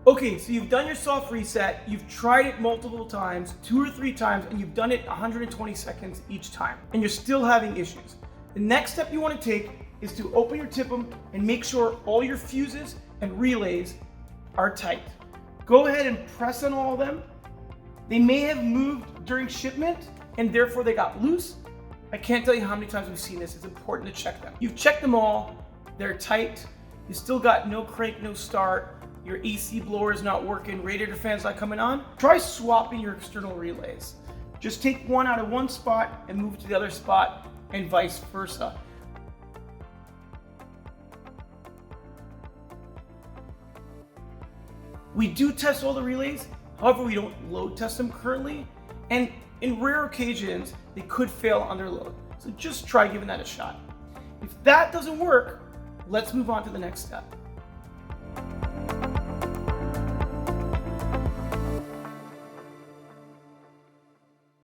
Okay, so you've done your soft reset, you've tried it multiple times, 2 or 3 times, and you've done it 120 seconds each time, and you're still having issues. The next step you want to take is to open your Tipm and make sure all your fuses and relays are tight. Go ahead and press on all of them. They may have moved during shipment and therefore they got loose. I can't tell you how many times we've seen this. It's important to check them. You've checked them all, they're tight. You still got no crank, no start. Your AC blower is not working, radiator fan's not coming on. Try swapping your external relays. Just take one out of one spot and move to the other spot and vice versa. We do test all the relays, however we don't load test them currently, and in rare occasions they could fail under load. So just try giving that a shot. If that doesn't work, let's move on to the next step.